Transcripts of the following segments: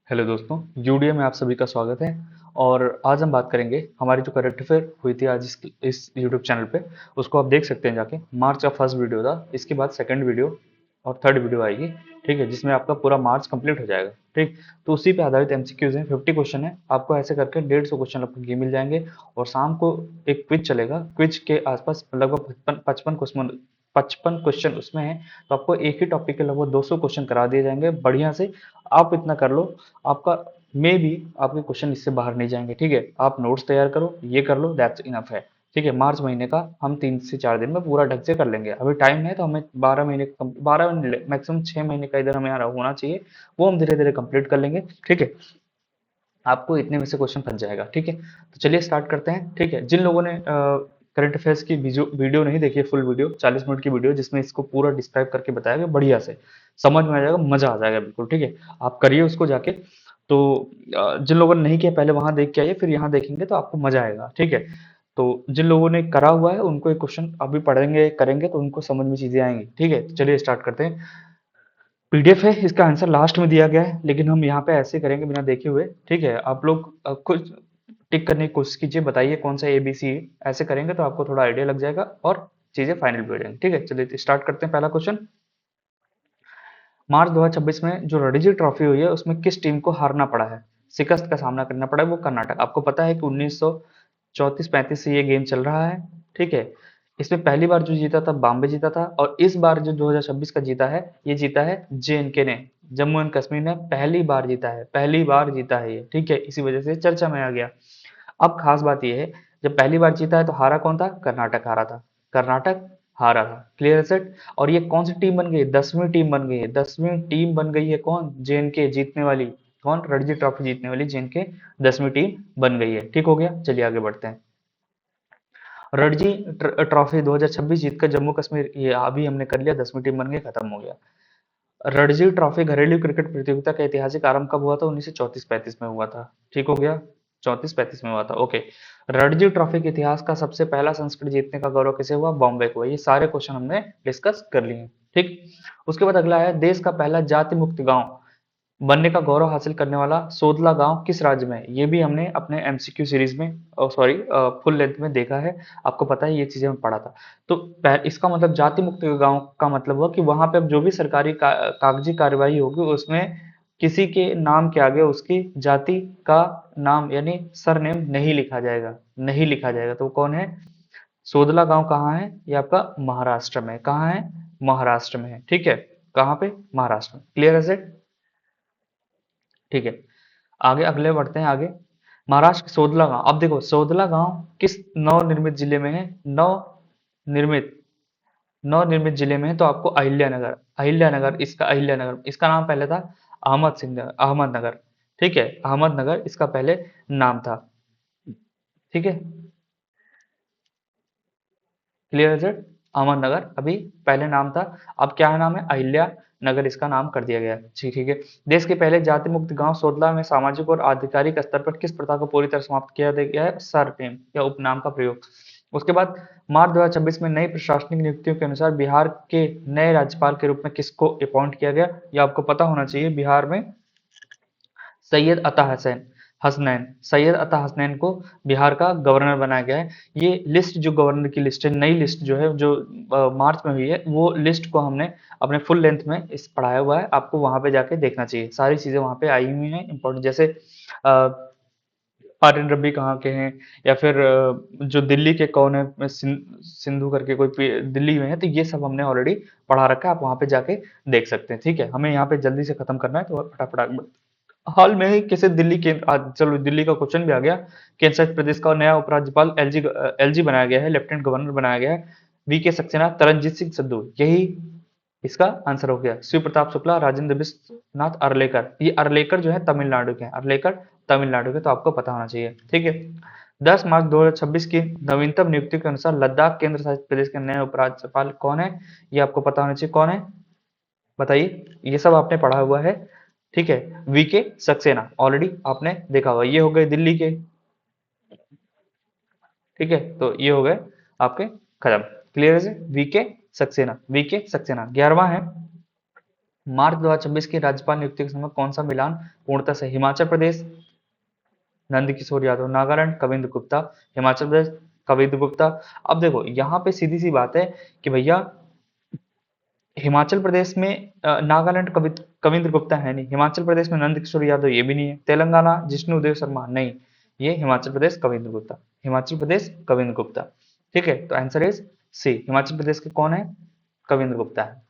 Hello दोस्तों, UDA में आप सभी का स्वागत है। और आज हम बात करेंगे हमारी जो करंट अफेयर हुई थी आज इस यूट्यूब चैनल पे। उसको आप देख सकते हैं जाके। मार्च का फर्स्ट वीडियो था, इसके बाद सेकंड वीडियो और थर्ड वीडियो आएगी। ठीक है, जिसमें आपका पूरा मार्च कंप्लीट हो जाएगा। ठीक, तो उसी पे आधारित एमसीक्यूज हैं, 50 क्वेश्चन है। आपको ऐसे करके 150 क्वेश्चन आपको ये मिल जाएंगे। और शाम को एक क्विज चलेगा, क्विज के आसपास लगभग 55 क्वेश्चन उसमें है। तो आपको एक ही टॉपिक के लगभग 200 क्वेश्चन करा दिए जाएंगे बढ़िया से। आप इतना कर लो, आपका मे भी आपके क्वेश्चन इससे बाहर नहीं जाएंगे। ठीक है, आप नोट्स तैयार करो, ये कर लो, दैट्स इनफ है। ठीक है, मार्च महीने का हम 3 से 4 दिन में पूरा ढंग से कर लेंगे। अभी टाइम है तो हमें 12 महीने, 12 मैक्सिमम 6 महीने का इधर हमें यहाँ होना चाहिए। वो हम धीरे धीरे कंप्लीट कर लेंगे। ठीक है, आपको इतने में से क्वेश्चन बन जाएगा। ठीक है, तो चलिए स्टार्ट करते हैं। ठीक है, जिन लोगों ने करंट अफेयर्स की वीडियो नहीं देखी है, फुल वीडियो 40 मिनट की वीडियो जिसमें इसको पूरा डिस्क्राइब करके बताया गया, बढ़िया से समझ में आ जाएगा, मजा आ जाएगा बिल्कुल। ठीक है, आप करिए उसको जाके। तो जिन लोगों ने नहीं किया पहले वहां देख के आइए, फिर यहाँ देखेंगे तो आपको मजा आएगा। ठीक है, तो जिन लोगों ने करा हुआ है उनको एक क्वेश्चन अभी पढ़ेंगे करेंगे तो उनको समझ में चीजें आएंगी। ठीक है, तो चलिए स्टार्ट करते हैं। पीडीएफ है, इसका आंसर लास्ट में दिया गया है, लेकिन हम यहाँ पे ऐसे करेंगे बिना देखे हुए। ठीक है, आप लोग कुछ टिक करने की कोशिश कीजिए, बताइए कौन सा एबीसी। ऐसे करेंगे तो आपको थोड़ा आइडिया लग जाएगा और चीजें फाइनल भी हो जाएंगी। ठीक है, चलिए स्टार्ट करते हैं। पहला क्वेश्चन, मार्च 2026 में जो रणजी ट्रॉफी हुई है उसमें किस टीम को हारना पड़ा है, शिकस्त का सामना करना पड़ा है? वो कर्नाटक। आपको पता है कि 1934-35 से ये गेम चल रहा है। ठीक है, इसमें पहली बार जो जीता था बॉम्बे जीता था, और इस बार जो 2026 का जीता है ये जीता है जेएनके ने, जम्मू एंड कश्मीर ने पहली बार जीता है, पहली बार जीता है ये। ठीक है, इसी वजह से चर्चा में आ गया। अब खास बात यह है, जब पहली बार जीता है तो हारा कौन था? कर्नाटक हारा था। कर्नाटक हारा था। क्लियर है सेट? और ये कौन सी टीम बन गई है? 10वीं टीम बन गई है। 10वीं टीम बन गई है कौन? जेएनके जीतने वाली। कौन? रणजी ट्रॉफी जीतने वाली जेएनके 10वीं टीम बन गई है। ठीक हो गया, चलिए आगे बढ़ते हैं। रणजी ट्रॉफी 2026 जीतकर जम्मू कश्मीर, ये अभी हमने कर लिया, 10वीं टीम बन गई, खत्म हो गया। रणजी ट्रॉफी घरेलू क्रिकेट प्रतियोगिता का ऐतिहासिक आरंभ कब हुआ था? 1934-35 में हुआ था। ठीक हो गया, 34-35 में हुआ था। ओके, रणजी ट्रॉफी के इतिहास का सबसे पहला संस्करण जीतने का गौरव किसे हुआ? बॉम्बे को। ये सारे क्वेश्चन हमने डिस्कस कर लिए हैं। ठीक, उसके बाद अगला है, देश का पहला जाति मुक्त गांव बनने का गौरव हासिल करने वाला सोदला गांव किस राज्य में है? ये भी हमने अपने एमसीक्यू सीरीज में, सॉरी, फुल लेंथ में देखा है। आपको पता है, ये चीजें हम पढ़ा था। तो इसका मतलब जाति मुक्त गांव का मतलब हुआ कि वहां पे अब जो भी सरकारी कागजी कार्यवाही होगी उसमें किसी के नाम के आगे उसकी जाति का नाम यानी सरनेम नहीं लिखा जाएगा, नहीं लिखा जाएगा। तो वो कौन है? सोदला गांव कहाँ है? ये आपका महाराष्ट्र में। कहाँ है? महाराष्ट्र में है। ठीक है, कहाँ पे? महाराष्ट्र में। क्लियर है सेट? ठीक है, आगे अगले बढ़ते हैं आगे। महाराष्ट्र के सोदला गांव, अब देखो सोदला गांव किस नवनिर्मित जिले में है? नवनिर्मित, नवनिर्मित जिले में है। तो आपको अहिल्यानगर, अहिल्यानगर, इसका अहिल्यानगर, इसका नाम पहले था अहमद सिंह नगर, अहमदनगर। ठीक है, अहमदनगर इसका पहले नाम था। ठीक है, क्लियर है सर? अहमदनगर अभी पहले नाम था, अब क्या है नाम है? अहिल्या नगर इसका नाम कर दिया गया। ठीक ठीक है। देश के पहले जाति मुक्त गांव सोदला में सामाजिक और आधिकारिक स्तर पर किस प्रथा को पूरी तरह समाप्त किया गया है? सरनेम या उपनाम का प्रयोग। उसके बाद मार्च 2026 में नई प्रशासनिक नियुक्तियों के अनुसार बिहार के नए राज्यपाल के रूप में किसको अपॉइंट किया गया? ये आपको पता होना चाहिए। बिहार में सैयद अता हसैन, हसनैन, सैयद अता हसनैन को बिहार का गवर्नर बनाया गया है। ये लिस्ट जो गवर्नर की लिस्ट है, नई लिस्ट जो है, जो मार्च में हुई है, वो लिस्ट को हमने अपने फुल लेंथ में इस पढ़ाया हुआ है। आपको वहां पे जाके देखना चाहिए, सारी चीजें वहां पे आई हुई हैं इंपॉर्टेंट। जैसे आर्यन रब्बी कहाँ के हैं, या फिर जो दिल्ली के कौन है, सिंधु करके कोई दिल्ली में है, तो ये सब हमने ऑलरेडी पढ़ा रखा है। आप वहां पे जाके देख सकते हैं। ठीक है, हमें यहाँ पे जल्दी से खत्म करना है तो फटाफट। हाल में ही किसे दिल्ली के, चलो दिल्ली का क्वेश्चन भी आ गया। केंद्र शासित प्रदेश का नया उपराज्यपाल एलजी एलजी बनाया गया है, लेफ्टिनेंट गवर्नर बनाया गया है। वीके सक्सेना, तरनजीत सिंह संधू, यही इसका आंसर हो गया। शिव प्रताप शुक्ला, राजेंद्र विश्वनाथ अर्लेकर, ये अर्लेकर जो है तमिलनाडु के हैं, अर्लेकर तमिलनाडु के, तो आपको पता होना चाहिए। ठीक है, 10 मार्च 2026 की नवीनतम नियुक्ति के अनुसार लद्दाख केंद्र शासित प्रदेश के नए उपराज्यपाल कौन है? ये आपको पता होना चाहिए। कौन है बताइए? ये सब आपने पढ़ा हुआ है। ठीक है, वीके सक्सेना ऑलरेडी आपने देखा हुआ। ये हो गए दिल्ली के। ठीक है, तो ये हो गए आपके खत्म। क्लियर है? वीके सक्सेना, वीके सक्सेना 11वां है। मार्च 2026 की राज्यपाल नियुक्ति के समय कौन सा मिलान पूर्णतः सही? हिमाचल प्रदेश नंदकिशोर यादव, नागालैंड कविंद्र गुप्ता, हिमाचल प्रदेश कविंद्र गुप्ता। अब देखो यहाँ पे सीधी सी बात है कि भैया हिमाचल प्रदेश में नागालैंड कविंद्र गुप्ता है नहीं, हिमाचल प्रदेश में नंदकिशोर यादव ये भी नहीं है, तेलंगाना जिष्णु देव शर्मा नहीं, ये हिमाचल प्रदेश कविंद्र गुप्ता, हिमाचल प्रदेश कविंद्र गुप्ता। ठीक है, तो आंसर इज सी, हिमाचल प्रदेश के कौन है? कविंद्र गुप्ता है।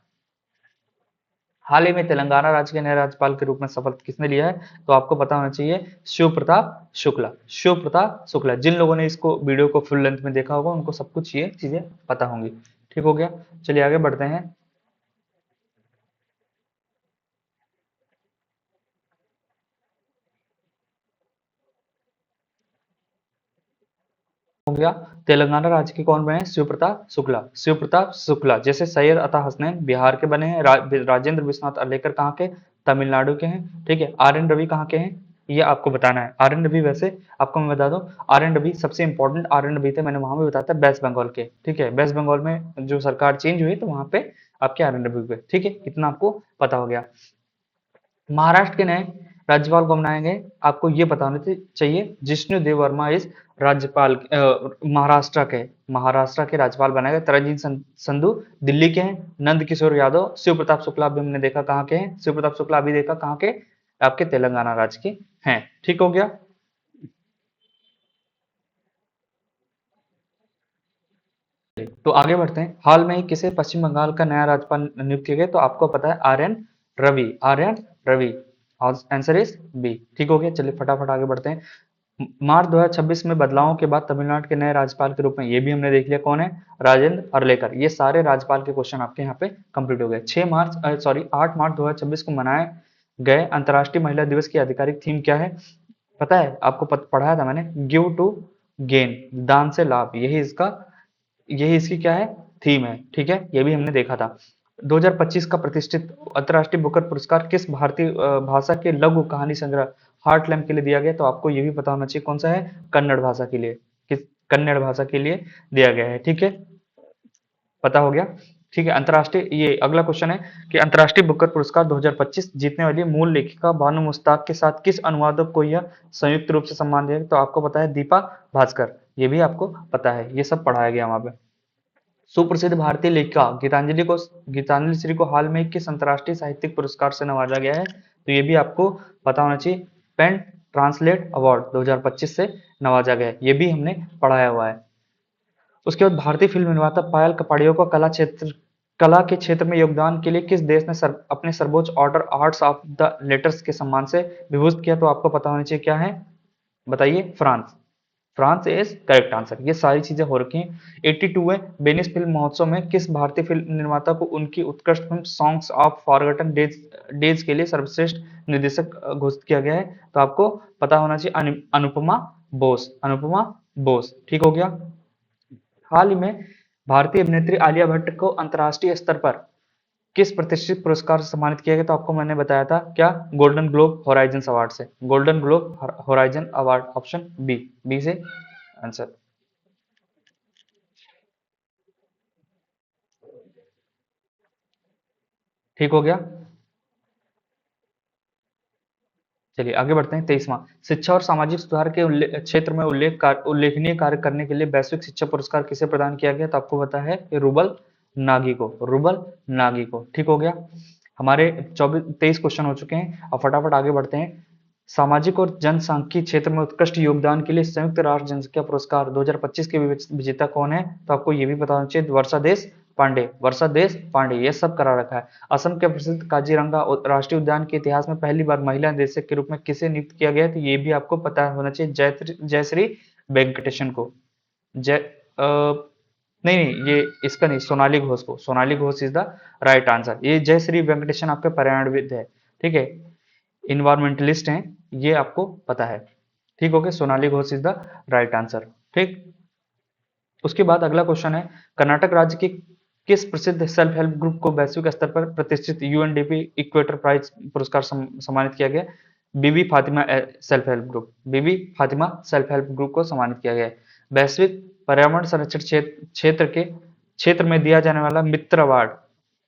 हाल ही में तेलंगाना राज्य के नए राज्यपाल के रूप में शपथ किसने लिया है? तो आपको पता होना चाहिए, शिव प्रताप शुक्ला। शिव प्रताप शुक्ला, जिन लोगों ने इसको वीडियो को फुल लेंथ में देखा होगा उनको सब कुछ ये चीजें पता होंगी। ठीक हो गया, चलिए आगे बढ़ते हैं। हो गया, तेलंगाना राज्य के कौन बने? शिव प्रताप शुक्ला। शिव प्रताप शुक्ला, जैसे सैयद अता हसनैन बिहार के बने हैं, राजेंद्र विश्वनाथ अर्लेकर कहाँ के? तमिलनाडु के हैं। ठीक है, आर एन रवि कहाँ के हैं? ये आपको बताना है। आर एन रवि, वैसे आपको मैं बता दूं, आर एन रवि सबसे इंपॉर्टेंट आर एन रवि थे, मैंने वहां भी बताया था, वेस्ट बंगाल के। ठीक है, वेस्ट बंगाल में जो सरकार चेंज हुई तो वहां पे आपके आर एन रवि हुए। ठीक है, इतना आपको पता हो गया। महाराष्ट्र के नए राज्यपाल को बनाए गए, आपको ये पता होना चाहिए, जिष्णु देव वर्मा इस राज्यपाल महाराष्ट्र के राज्यपाल बनाए गए। तरनजीत संधू दिल्ली के हैं। नंद किशोर यादव, शिव प्रताप शुक्ला भी हमने देखा कहाँ के हैं, शिव प्रताप शुक्ला अभी देखा कहाँ के? आपके तेलंगाना राज्य के हैं। ठीक हो गया, तो आगे बढ़ते हैं। हाल में ही किसे पश्चिम बंगाल का नया राज्यपाल नियुक्त किया गया? तो आपको पता है, R N Ravi. R N Ravi, answer is B. ठीक हो गया, चलिए फटाफट आगे बढ़ते हैं। मार्च 2026 में बदलावों के बाद तमिलनाडु के नए राज्यपाल के रूप में ये भी हमने देख लिया कौन है? राजेंद्र अर्लेकर। ये सारे राज्यपाल के क्वेश्चन आपके यहाँ पे कंप्लीट हो गए। 8 मार्च 2026 को मनाए गए अंतर्राष्ट्रीय महिला दिवस की आधिकारिक थीम क्या है? पता है आपको, पढ़ाया था मैंने, गिव टू गेन, दान से लाभ, यही इसकी क्या है? थीम है। ठीक है, ये भी हमने देखा था। 2025 का प्रतिष्ठित अंतर्राष्ट्रीय बुकर पुरस्कार किस भारतीय भाषा के लघु कहानी संग्रह हार्ट लैम्प के लिए दिया गया? तो आपको ये भी पता होना चाहिए कौन सा है? कन्नड़ भाषा के लिए, किस कन्नड़ भाषा के लिए दिया गया है। ठीक है, पता हो गया। ठीक है, अंतर्राष्ट्रीय, ये अगला क्वेश्चन है कि अंतर्राष्ट्रीय बुकर पुरस्कार 2025 जीतने वाली मूल लेखिका बानू मुश्ताक के साथ किस अनुवादक को यह संयुक्त रूप से सम्मान दिया गया? तो आपको पता है, दीपा भास्कर। ये भी आपको पता है, ये सब पढ़ाया गया वहां पे। सुप्रसिद्ध भारतीय लेखिका गीतांजलि श्री को हाल में किस अंतर्राष्ट्रीय साहित्यिक पुरस्कार से नवाजा गया है? तो ये भी आपको पता होना चाहिए, पेन ट्रांसलेट अवार्ड 2025 से नवाजा गया है, ये भी हमने पढ़ाया हुआ है। उसके बाद भारतीय फिल्म निर्माता पायल कपाड़ियों को कला के क्षेत्र में योगदान के लिए किस देश ने अपने सर्वोच्च order arts of the letters के सम्मान से विभूषित किया? तो आपको पता होना चाहिए क्या है, बताइए? France. France is correct answer. ये सारी चीजें हो रखी हैं। 82वें वेनिस फिल्म महोत्सव में किस भारतीय फिल्म निर्माता को उनकी उत्कृष्ट film songs of forgotten days के लिए सर्वश्रेष्ठ निर्देशक घोषित किया गया है? तो आपको पता होना चाहिए, अनुपमा बोस। अनुपमा बोस, ठीक हो गया। हाल ही में भारतीय अभिनेत्री आलिया भट्ट को अंतर्राष्ट्रीय स्तर पर किस प्रतिष्ठित पुरस्कार से सम्मानित किया गया? तो आपको मैंने बताया था क्या? गोल्डन ग्लोब होराइजन अवार्ड से। Golden Globe Horizon award, option B, B से आंसर। ठीक हो गया, चलिए आगे बढ़ते हैं। 23वां, शिक्षा और सामाजिक सुधार के क्षेत्र में उल्लेखनीय कार्य करने के लिए वैश्विक शिक्षा पुरस्कार किसे प्रदान किया गया? तो आपको पता है कि रूबल नागी को। रूबल नागी को, ठीक हो गया। हमारे 23 क्वेश्चन हो चुके हैं, अब फटाफट आगे बढ़ते हैं। सामाजिक और जनसांख्यिकी क्षेत्र में उत्कृष्ट योगदान के लिए संयुक्त राष्ट्र जनसंख्या पुरस्कार 2025 के विजेता कौन है? तो आपको ये भी पता होना चाहिए, वर्षा देश पांडे। वर्षा देश पांडे, ये सब करा रखा है। असम के प्रसिद्ध काजीरंगा राष्ट्रीय उद्यान के इतिहास में पहली बार महिला निदेशक के रूप में किसे नियुक्त किया गया? तो ये भी आपको पता होना चाहिए, जयश्री वेंकटेशन को। जय नहीं नहीं, ये इसका नहीं, सोनाली घोष को। Sonali Ghosh is the right answer. ये जयश्री वेंकटेशन आपके पर्यावरणविद है, ठीक है, इन्वायरमेंटलिस्ट हैं, ये आपको पता है। ठीक हो गया, Sonali Ghosh is the right answer. ठीक, उसके बाद अगला क्वेश्चन है, कर्नाटक राज्य के किस प्रसिद्ध सेल्फ हेल्प ग्रुप को वैश्विक स्तर पर प्रतिष्ठित यूएनडीपी इक्वेटर प्राइज पुरस्कार सम्मानित किया गया? बीबी फातिमा सेल्फ हेल्प ग्रुप। बीबी फातिमा सेल्फ हेल्प ग्रुप को सम्मानित किया गया है। वैश्विक पर्यावरण संरक्षण क्षेत्र में दिया जाने वाला मित्र अवार्ड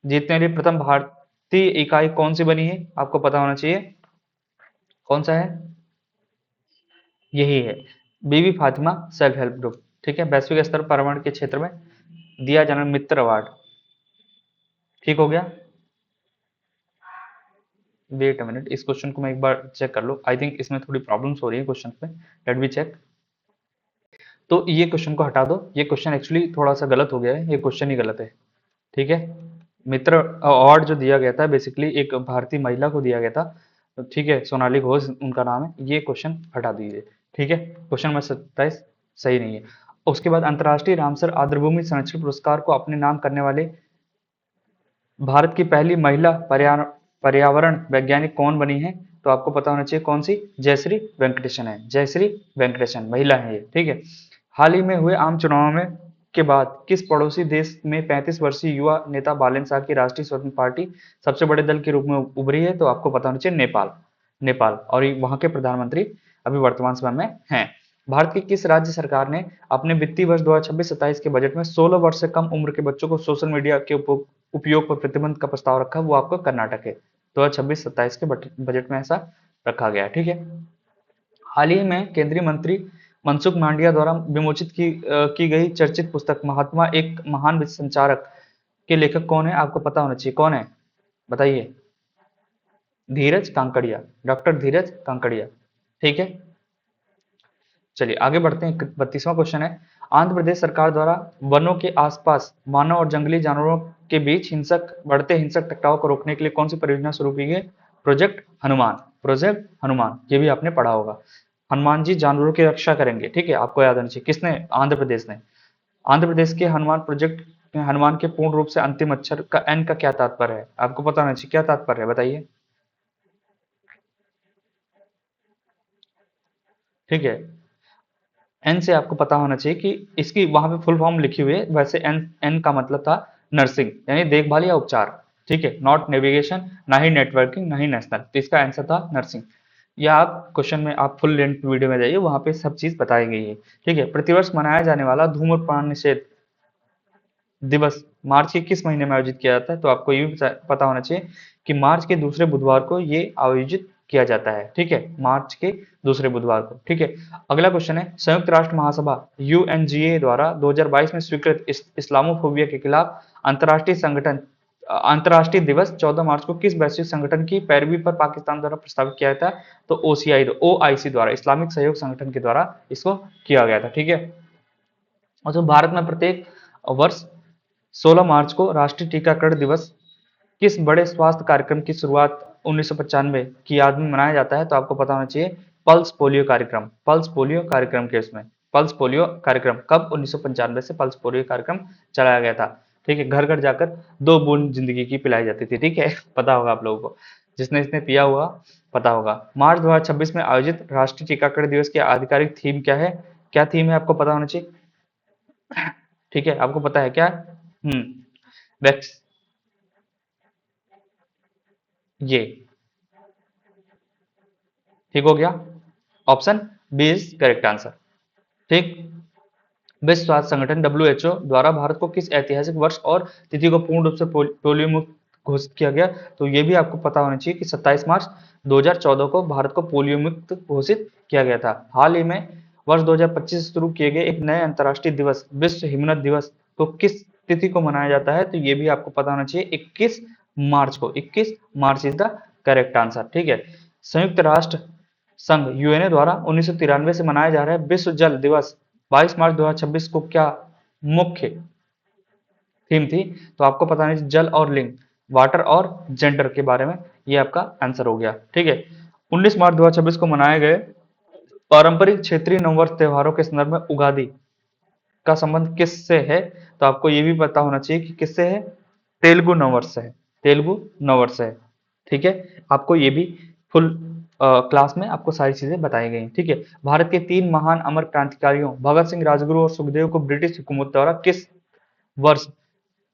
जीतने वाली प्रथम भारत इकाई कौन सी बनी है, आपको पता होना चाहिए। कौन सा है? यही है, बीबी फातिमा सेल्फ हेल्प ग्रुप। ठीक है, वैश्विक स्तर पर पर्यावरण के क्षेत्र में दिया जाना मित्र अवार्ड। ठीक हो गया। वेट अ मिनट, इस क्वेश्चन को मैं एक बार चेक कर लो। आई थिंक इसमें थोड़ी प्रॉब्लम्स हो रही है क्वेश्चन में। Let me check. तो ये क्वेश्चन को हटा दो, ये क्वेश्चन एक्चुअली थोड़ा सा गलत हो गया है, ये क्वेश्चन ही गलत है। ठीक है, मित्र अवार्ड जो दिया गया था बेसिकली एक भारतीय महिला को दिया गया था। ठीक है, सोनाली घोष उनका नाम है। ये क्वेश्चन हटा दीजिए। ठीक है, क्वेश्चन नंबर 27 सही नहीं है। उसके बाद अंतर्राष्ट्रीय रामसर आर्द्रभूमि संरक्षण पुरस्कार को अपने नाम करने वाले भारत की पहली महिला पर्यावरण वैज्ञानिक कौन बनी है? तो आपको पता होना चाहिए कौन सी। जयश्री वेंकटेशन है, जयश्री वेंकटेशन महिला है ये। ठीक है, हाल ही में हुए आम चुनाव में के बाद किस पड़ोसी देश में 35 वर्षीय युवा नेता बालन शाह की राष्ट्रीय स्वतंत्र पार्टी सबसे बड़े दल के रूप में उभरी है? तो आपको पता होना चाहिए नेपाल। नेपाल, और वहां के प्रधानमंत्री अभी वर्तमान समय में हैं। भारत की किस राज्य सरकार ने अपने वित्तीय वर्ष 2026-27 के बजट में 16 वर्ष से कम उम्र के बच्चों को सोशल मीडिया के उपयोग पर प्रतिबंध का प्रस्ताव रखा? वो आपको कर्नाटक है। 2026-27 के बजट में ऐसा रखा गया। ठीक है, हाल ही में केंद्रीय मंत्री मनसुख मांडविया द्वारा विमोचित की गई चर्चित पुस्तक महात्मा एक महान संचारक के लेखक कौन है? आपको पता होना चाहिए कौन है, बताइए। धीरज कांकड़िया, डॉक्टर धीरज कांकड़िया। ठीक है, चलिए आगे बढ़ते हैं। 32वां क्वेश्चन है, आंध्र प्रदेश सरकार द्वारा वनों के आसपास मानव और जंगली जानवरों के बीच बढ़ते हिंसक टकराव को रोकने के लिए कौन सी परियोजना शुरू की गई? प्रोजेक्ट हनुमान। प्रोजेक्ट हनुमान, ये भी आपने पढ़ा होगा। हनुमान जी जानवरों की रक्षा करेंगे। ठीक है, आपको याद होना चाहिए। किसने? आंध्र प्रदेश ने। आंध्र प्रदेश के हनुमान प्रोजेक्ट में हनुमान के पूर्ण रूप से अंतिम अक्षर का एन का क्या तात्पर्य है? आपको पता होना चाहिए क्या तात्पर्य है, बताइए। ठीक है, एन से आपको पता होना चाहिए कि इसकी वहां पे फुल फॉर्म लिखी हुई है। वैसे एन एन का मतलब था नर्सिंग, यानी देखभाल या उपचार। ठीक है, नॉट नेविगेशन, ना ही नेटवर्किंग, ना ही नेशनल। तो इसका आंसर था नर्सिंग। या आप क्वेश्चन में आप फुल लेंथ वीडियो में जाइए, वहां पे सब चीज बताई गई है। ठीक है, प्रतिवर्ष मनाया जाने वाला धूम्रपान निषेध दिवस मार्च के किस महीने में आयोजित किया जाता है? तो आपको ये भी पता होना चाहिए कि मार्च के दूसरे बुधवार को ये आयोजित किया जाता है। ठीक है, मार्च के दूसरे बुधवार को। ठीक है, अगला क्वेश्चन है, संयुक्त राष्ट्र महासभा यूएनजीए द्वारा 2022 में स्वीकृत इस्लामोफोबिया के खिलाफ अंतर्राष्ट्रीय दिवस 14 मार्च को किस वैश्विक संगठन की पैरवी पर पाकिस्तान द्वारा प्रस्तावित किया था? तो ओआईसी द्वारा, इस्लामिक सहयोग संगठन के द्वारा इसको किया गया था। ठीक है, और जो भारत में प्रत्येक वर्ष 16 मार्च को राष्ट्रीय टीकाकरण दिवस किस बड़े स्वास्थ्य कार्यक्रम की शुरुआत 1995 की याद में मनाया जाता है? तो आपको पता होना चाहिए पल्स पोलियो कार्यक्रम। पल्स पोलियो कार्यक्रम के उसमें पल्स पोलियो कार्यक्रम कब 1995 से पल्स पोलियो कार्यक्रम चलाया गया था। ठीक है, घर घर जाकर 2 बूंद जिंदगी की पिलाई जाती थी। ठीक है, पता होगा आप लोगों को, जिसने इसने पिया हुआ पता होगा। मार्च 2026 में आयोजित राष्ट्रीय टीकाकरण दिवस की आधिकारिक थीम क्या है? क्या थीम है आपको पता होना चाहिए। ठीक है, आपको पता है क्या? वैक्स ये ठीक हो गया, option B is correct answer. ठीक, विश्व स्वास्थ्य संगठन डब्ल्यूएचओ द्वारा भारत को किस ऐतिहासिक वर्ष और तिथि को पूर्ण रूप से पोलियो मुक्त घोषित किया गया? तो ये भी आपको पता होना चाहिए कि 27 मार्च 2014 को भारत को पोलियो मुक्त घोषित किया गया था। हाल ही में वर्ष 2025 से शुरू किए गए एक नए अंतर्राष्ट्रीय दिवस विश्व हिमनद दिवस को किस तिथि को मनाया जाता है? तो ये भी आपको पता होना चाहिए 21 मार्च को। 21 मार्च इज द करेक्ट आंसर। ठीक है, संयुक्त राष्ट्र संघ यूएनए द्वारा 1993 से मनाया जा रहा है विश्व जल दिवस 22 मार्च 2026 को क्या मुख्य थीम थी? तो आपको पता नहीं, जल और लिंग, वाटर और जेंडर के बारे में ये आपका आंसर हो गया। ठीक है, 19 मार्च 2026 को मनाए गए पारंपरिक क्षेत्रीय नववर्ष त्योहारों के संदर्भ में उगादी का संबंध किससे है? तो आपको ये भी पता होना चाहिए कि किससे है। तेलुगु नववर्ष से है। तेलुगु नववर्ष से है। ठीक है, आपको ये भी फुल क्लास में आपको सारी चीजें बताई गई। ठीक है, भारत के 3 महान अमर क्रांतिकारियों भगत सिंह, राजगुरु और सुखदेव को ब्रिटिश हुकूमत द्वारा किस वर्ष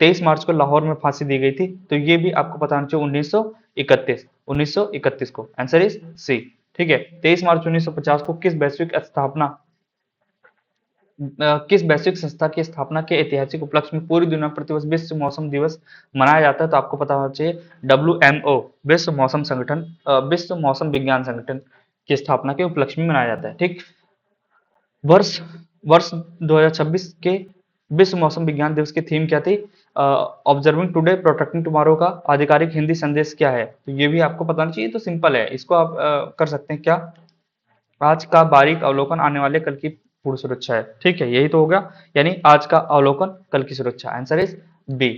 23 मार्च को लाहौर में फांसी दी गई थी? तो ये भी आपको पता होना चाहिए 1931 को। Answer is C. ठीक है, 23 मार्च 1950 को किस वैश्विक स्थापना किस वैश्विक संस्था की स्थापना के ऐतिहासिक उपलक्ष्य में पूरी दुनिया में प्रतिवर्ष विश्व मौसम दिवस मनाया जाता है? तो आपको पता होना चाहिए, WMO, विश्व मौसम संगठन, विश्व मौसम विज्ञान संगठन की स्थापना के उपलक्ष्य में मनाया जाता है। ठीक। वर्ष वर्ष 2026 के विश्व मौसम विज्ञान दिवस की थीम क्या थी? ऑब्जर्विंग टुडे प्रोटेक्टिंग टुमारो का आधिकारिक हिंदी संदेश क्या है? तो ये भी आपको पता चाहिए, तो सिंपल है, इसको आप कर सकते हैं क्या? आज का बारीक अवलोकन आने वाले कल की पूर्ण सुरक्षा है। ठीक है, यही तो होगा, यानी आज का अवलोकन कल की सुरक्षा। Answer is B.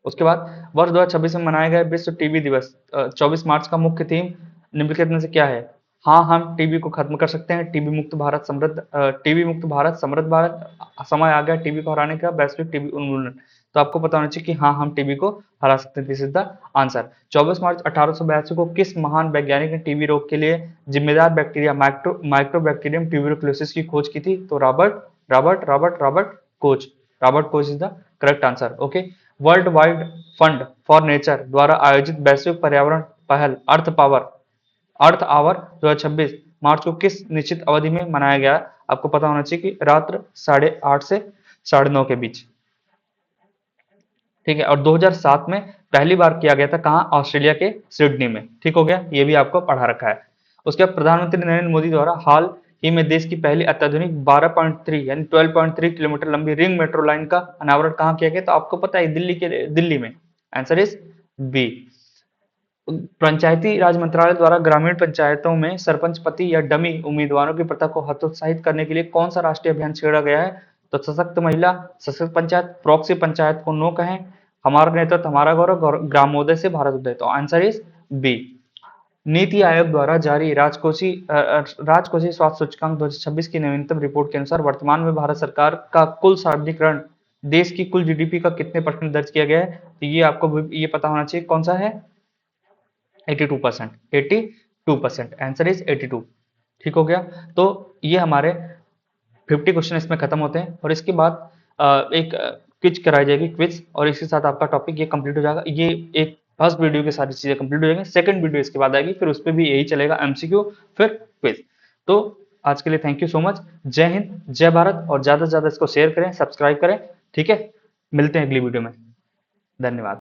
उसके बाद वर्ष 2026 में मनाया गया विश्व टीबी दिवस 24 मार्च का मुख्य थीम निम्नलिखित में से क्या है? हाँ, हम टीबी को खत्म कर सकते हैं, टीबी मुक्त भारत समृद्ध, टीबी मुक्त भारत समृद्ध भारत, समय आ गया टीबी को हराने का, वैश्विक टीबी उन्मूलन। तो आपको पता होना चाहिए कि हाँ, हम टीबी को हरा सकते हैं। This is the answer. 24 मार्च 1882 को किस महान वैज्ञानिक ने टीबी रोग के लिए जिम्मेदार बैक्टीरिया माइक्रोबैक्टीरियम ट्यूबरकुलोसिस की खोज की थी? तो Robert Koch. Robert Koch is the correct answer. Okay. World wide fund for nature द्वारा आयोजित वैश्विक पर्यावरण पहल अर्थ आवर 2026 मार्च को किस निश्चित अवधि में मनाया गया? आपको पता होना चाहिए कि रात्र 8:30 से 9:30 के बीच। ठीक है, और 2007 में पहली बार किया गया था कहाँ? ऑस्ट्रेलिया के सिडनी में। ठीक हो गया, ये भी आपको पढ़ा रखा है। उसके बाद प्रधानमंत्री नरेंद्र मोदी द्वारा हाल ही में देश की पहली अत्याधुनिक 12.3 यानी 12.3 किलोमीटर लंबी रिंग मेट्रो लाइन का अनावरण कहाँ किया गया? तो आपको पता है, दिल्ली में। Answer is B. Panchayati Raj मंत्रालय द्वारा ग्रामीण पंचायतों में सरपंच पति या डमी उम्मीदवारों की प्रथा को हतोत्साहित करने के लिए कौन सा राष्ट्रीय अभियान छेड़ा गया है? तो सशक्त महिला, सशक्त पंचायत, प्रॉक्सी पंचायत को नो कहें, हमारा नेतृत्व हमारा गौरव, ग्रामोदय से भारत उदय। तो answer is B. NITI Aayog द्वारा जारी राजकोषीय स्वास्थ्य सूचकांक 2026 की नवीनतम रिपोर्ट के अनुसार वर्तमान में भारत सरकार का कुल सार्वजनिक ऋण देश की कुल जीडीपी का कितने परसेंट दर्ज किया गया है? तो ये आपको ये पता होना चाहिए, कौन सा है? 82%। 82%। Answer is 82। ठीक हो गया। तो ये हमारे 50 क्वेश्चन इसमें खत्म होते हैं, और इसके बाद एक क्विज कराई जाएगी, क्विज, और इसके साथ आपका टॉपिक ये कंप्लीट हो जाएगा। ये एक फर्स्ट वीडियो की सारी चीजें कंप्लीट हो जाएंगी। सेकंड वीडियो इसके बाद आएगी, फिर उस पर भी यही चलेगा, एमसीक्यू फिर क्विज। तो आज के लिए थैंक यू सो मच। जय हिंद, जय भारत, और ज्यादा से ज्यादा इसको शेयर करें, सब्सक्राइब करें। ठीक है, मिलते हैं अगली वीडियो में। धन्यवाद।